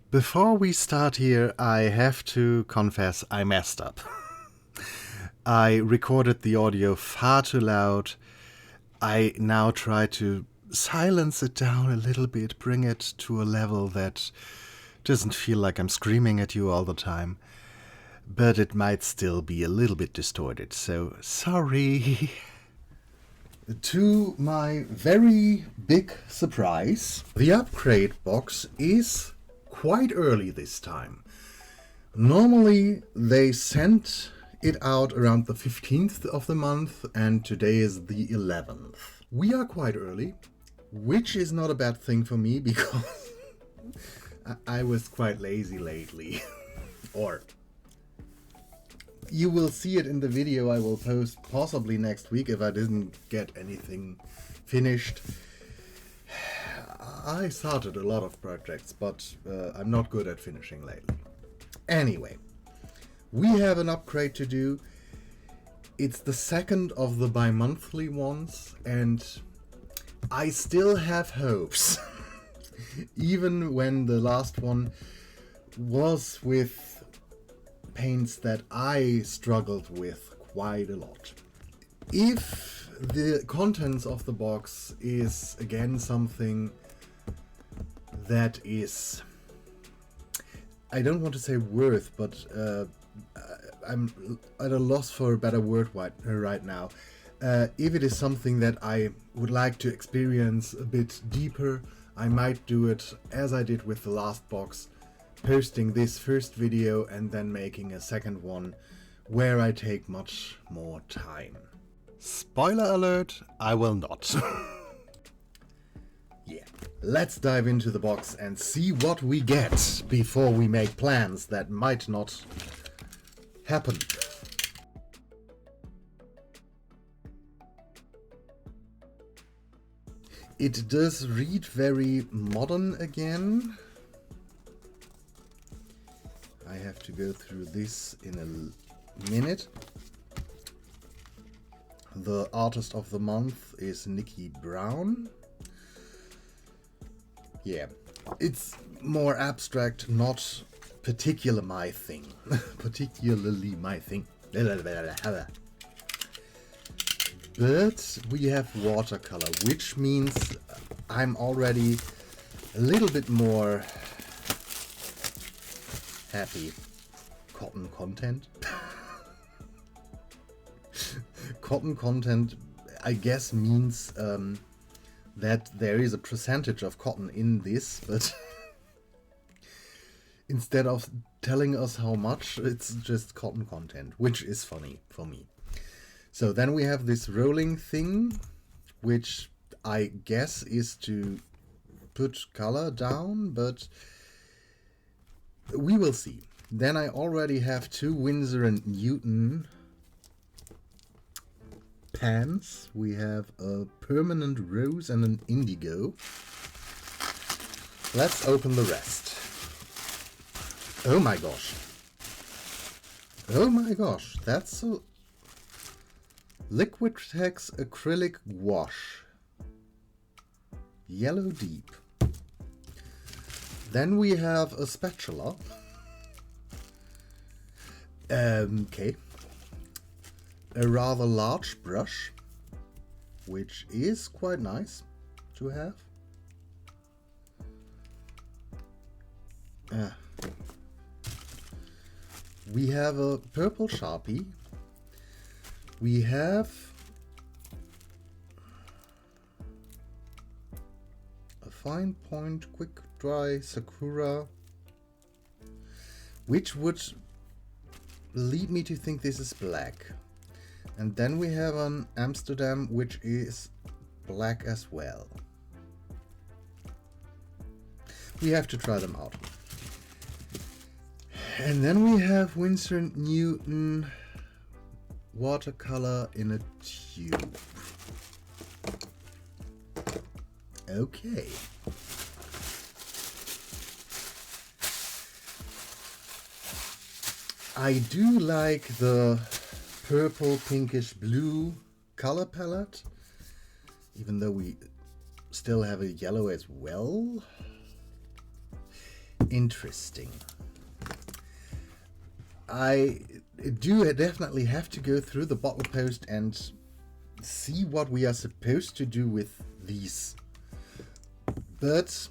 Before we start here, I have to confess I messed up. I recorded the audio far too loud. I now try to silence it down a little bit, bring it to a level that doesn't feel like I'm screaming at you all the time. But it might still be a little bit distorted, so sorry. To my very big surprise, the Upcrate box is quite early this time. Normally they sent it out around the 15th of the month, and today is the 11th. We are quite early, which is not a bad thing for me because I was quite lazy lately. Or you will see it in the video I will post possibly next week if I didn't get anything finished. I started a lot of projects, but I'm not good at finishing lately. Anyway, we have an upgrade to do. It's the second of the bi-monthly ones, and I still have hopes. Even when the last one was with paints that I struggled with quite a lot. If the contents of the box is again something that is, I don't want to say worth, but I'm at a loss for a better word right now. If it is something that I would like to experience a bit deeper, I might do it as I did with the last box, posting this first video and then making a second one where I take much more time. Spoiler alert, I will not. Yeah, let's dive into the box and see what we get before we make plans that might not happen. It does read very modern again. I have to go through this in a minute. The artist of the month is Nikki Brown. Yeah, it's more abstract, not particularly my thing. Particularly my thing. But we have watercolor, which means I'm already a little bit more happy. Cotton content. Cotton content, I guess, means that there is a percentage of cotton in this, but instead of telling us how much, it's just cotton content, which is funny for me. So then we have this rolling thing, which I guess is to put color down, but we will see. Then I already have two Winsor & Newton pans. We have a permanent rose and an indigo. Let's open the rest. Oh my gosh. Oh my gosh, that's a Liquitex acrylic wash. Yellow deep. Then we have a spatula. Okay. A rather large brush, which is quite nice to have. We have a purple Sharpie. We have a fine point quick dry Sakura, which would lead me to think this is black. And then we have an Amsterdam, which is black as well. We have to try them out. And then we have Winsor & Newton watercolor in a tube. Okay. I do like the purple, pinkish blue color palette, even though we still have a yellow as well. interesting. I do definitely have to go through the bottle post and see what we are supposed to do with these. But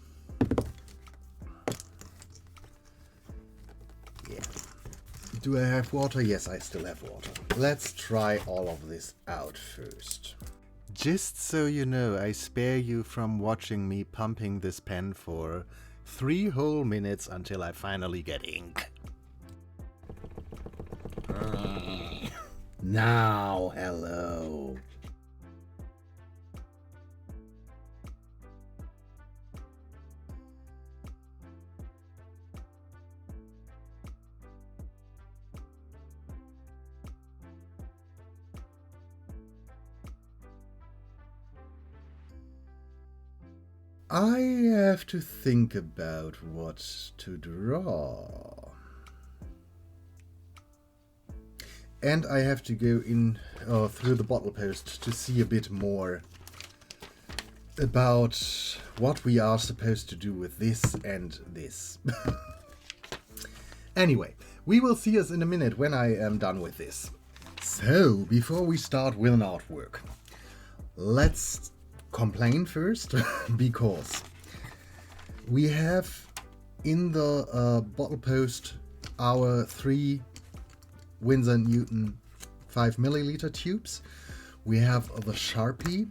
yeah. Do I have water? Yes, I still have water. Let's try all of this out first. Just so you know, I spare you from watching me pumping this pen for 3 whole minutes until I finally get ink. Now, hello. I have to think about what to draw. And I have to go in through the bottle post to see a bit more about what we are supposed to do with this and this. Anyway, we will see us in a minute when I am done with this. So, before we start with an artwork, let's complain first, because we have in the bottle post our 3 Winsor & Newton 5ml tubes. We have the Sharpie.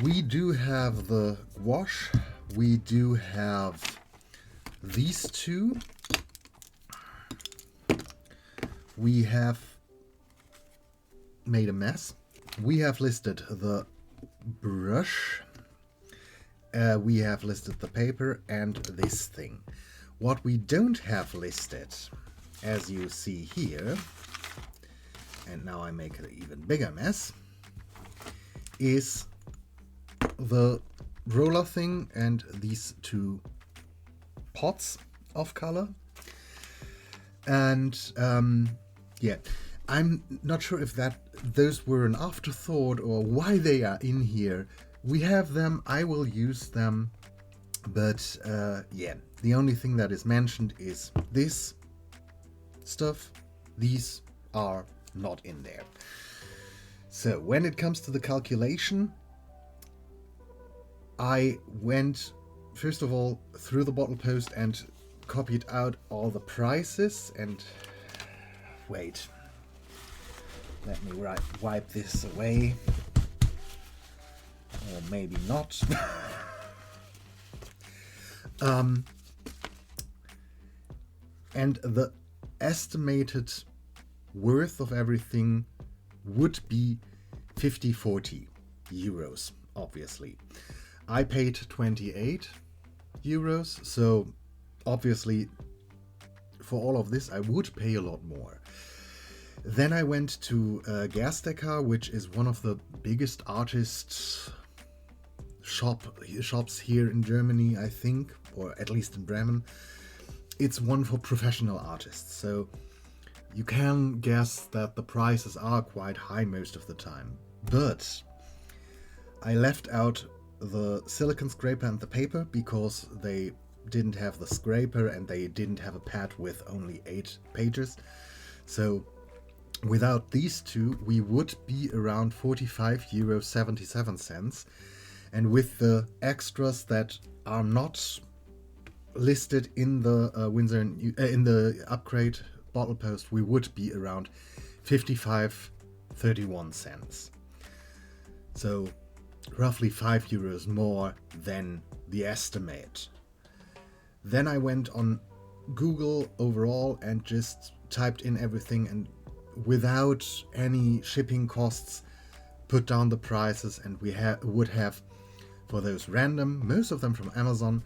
We do have the gouache. We do have these 2. We have made a mess. We have listed the brush. We have listed the paper and this thing. What we don't have listed, as you see here, and now I make an even bigger mess, is the roller thing and these 2 pots of color. And yeah, I'm not sure if those were an afterthought or why they are in here. We have them, I will use them, but yeah, the only thing that is mentioned is this stuff. These are not in there. So when it comes to the calculation, I went first of all through the bottle post and copied out all the prices. And wait, let me wipe this away, or maybe not. And the estimated worth of everything would be 40 euros, obviously. I paid 28 euros, so obviously for all of this I would pay a lot more. Then I went to Gerstecker, which is one of the biggest artists shops here in Germany, I think, or at least in Bremen. It's one for professional artists, so you can guess that the prices are quite high most of the time. But I left out the silicone scraper and the paper because they didn't have the scraper and they didn't have a pad with only 8 pages. So without these 2 we would be around 45.77 €, and with the extras that are not listed in the in the Upcrate bottle post, we would be around 55.31 cents. So roughly 5 euros more than the estimate. Then I went on Google overall and just typed in everything, and without any shipping costs put down the prices, and we would have for those random, most of them from Amazon,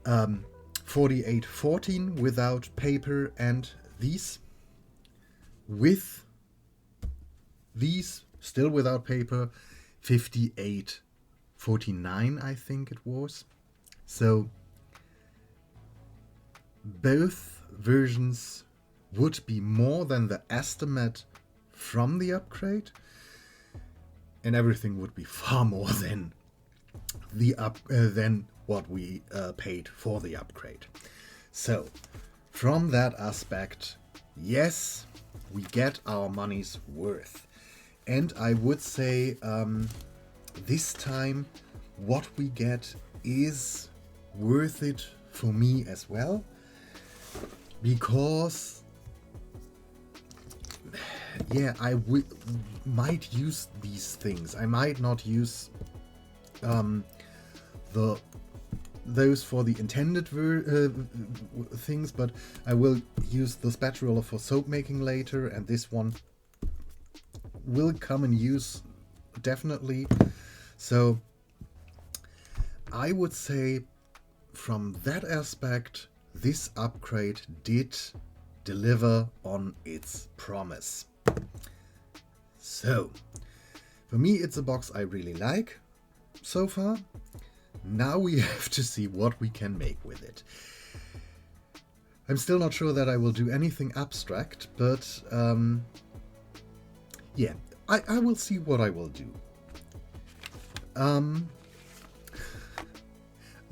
48.14 without paper, and these with these still without paper 58.49 I think it was. So both versions would be more than the estimate from the Upcrate, and everything would be far more than the than what we paid for the upgrade. So, from that aspect, yes, we get our money's worth. And I would say this time what we get is worth it for me as well, because yeah, I might use these things. I might not use those for the intended things, but I will use the spatula for soap making later, and this one will come in use definitely. So I would say from that aspect, this upgrade did deliver on its promise. So for me, it's a box I really like so far. Now we have to see what we can make with it. I'm still not sure that I will do anything abstract, but yeah, I will see what I will do.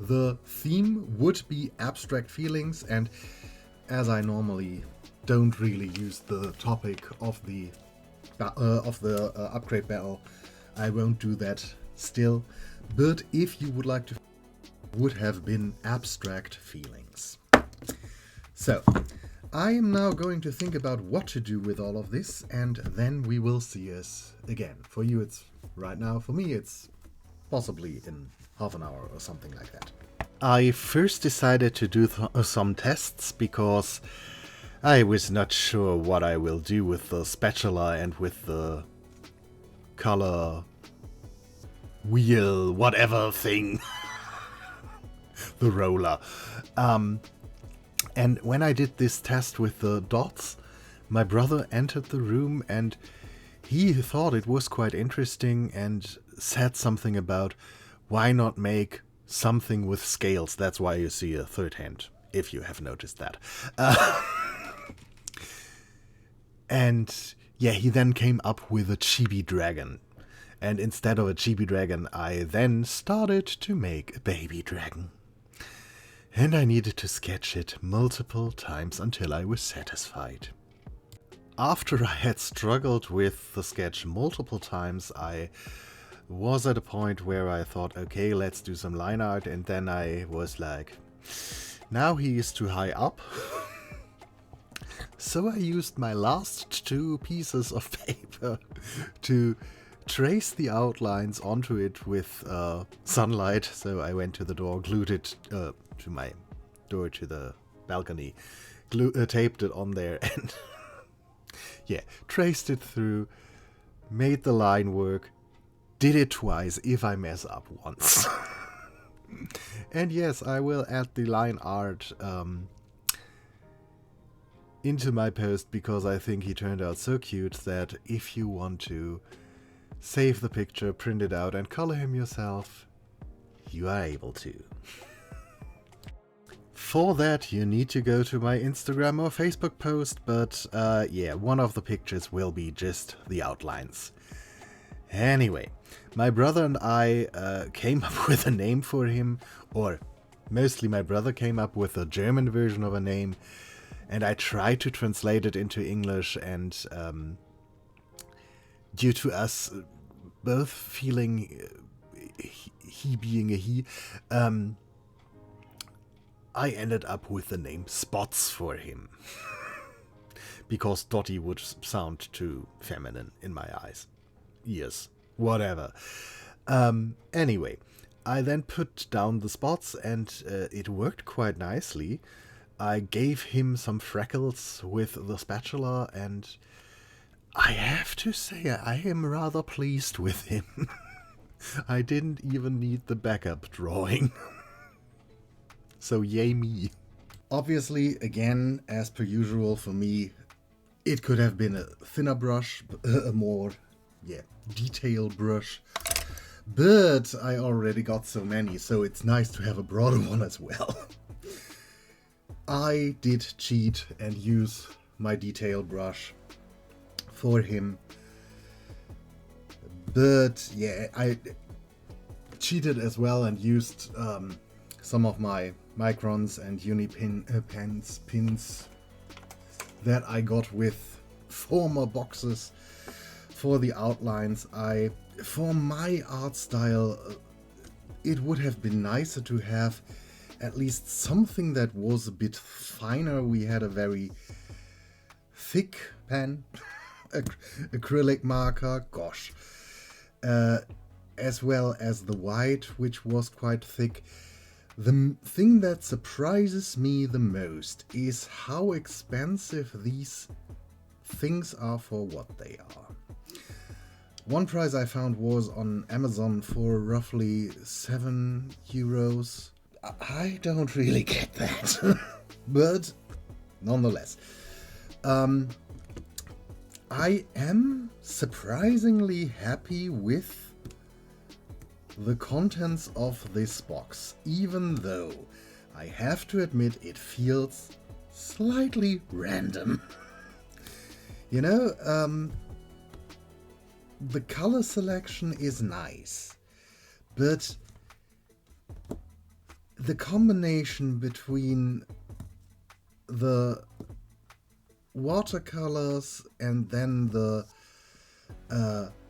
The theme would be abstract feelings, and as I normally don't really use the topic of the upgrade battle, I won't do that still. But if you would like to, would have been abstract feelings. So I am now going to think about what to do with all of this, and then we will see us again. For you it's right now, for me it's possibly in half an hour or something like that. I first decided to do some tests because I was not sure what I will do with the spatula and with the color wheel, whatever thing, the roller. And when I did this test with the dots, my brother entered the room and he thought it was quite interesting and said something about why not make something with scales. That's why you see a third hand, if you have noticed that. And yeah, he then came up with a chibi dragon. And instead of a chibi dragon, I then started to make a baby dragon. And I needed to sketch it multiple times until I was satisfied. After I had struggled with the sketch multiple times, I was at a point where I thought, okay, let's do some line art, and then I was like, now he is too high up. So I used my last 2 pieces of paper to trace the outlines onto it with sunlight. So I went to the door, glued it to my door to the balcony, taped it on there, and yeah, traced it through, made the line work, did it twice if I mess up once. And yes, I will add the line art into my post because I think he turned out so cute that if you want to save the picture, print it out and color him yourself, you are able to. For that you need to go to my Instagram or Facebook post, but yeah, one of the pictures will be just the outlines. Anyway, my brother and I came up with a name for him, or mostly my brother came up with a German version of a name, and I tried to translate it into English, and due to us both feeling he being a he, I ended up with the name Spots for him. Because Dottie would sound too feminine in my eyes. Yes, whatever. Anyway, I then put down the spots and it worked quite nicely. I gave him some freckles with the spatula, and I have to say I am rather pleased with him. I didn't even need the backup drawing. So yay me. Obviously, again, as per usual for me, it could have been a thinner brush, a more detailed brush. But I already got so many, so it's nice to have a broader one as well. I did cheat and use my detail brush for him. But yeah, I cheated as well and used some of my microns and pins that I got with former boxes for the outlines. For my art style, it would have been nicer to have at least something that was a bit finer. We had a very thick pen, acrylic marker, gosh, as well as the white, which was quite thick. The thing that surprises me the most is how expensive these things are for what they are. One price I found was on Amazon for roughly €7. I don't really get that, but nonetheless. I am surprisingly happy with the contents of this box, even though I have to admit it feels slightly random. You know, the color selection is nice, but the combination between the watercolors and then the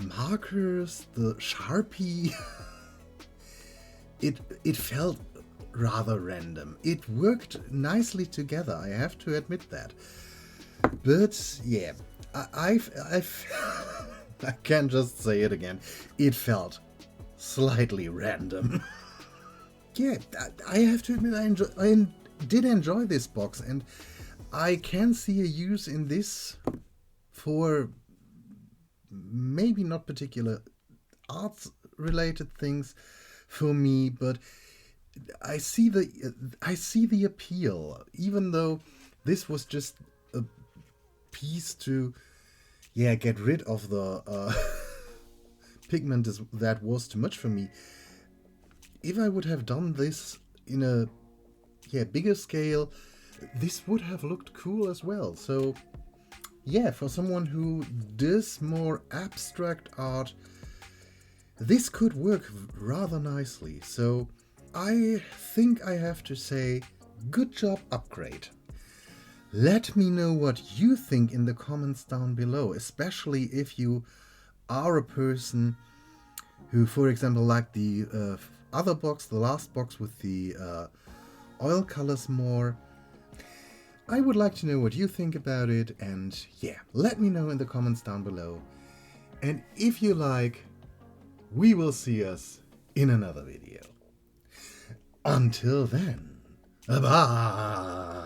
markers, the Sharpie, it felt rather random. It worked nicely together, I have to admit that. But yeah, I can't just say it again. It felt slightly random. Yeah, I have to admit I did enjoy this box, and I can see a use in this for maybe not particular arts related things for me, but I see the appeal, even though this was just a piece to get rid of the pigment that was too much for me. If I would have done this in a bigger scale, this would have looked cool as well. So yeah, for someone who does more abstract art, this could work rather nicely. So I think I have to say, good job, Upcrate. Let me know what you think in the comments down below, especially if you are a person who, for example, liked the other box, the last box with the oil colors more. I would like to know what you think about it, and yeah, let me know in the comments down below. And if you like, we will see us in another video. Until then, bye!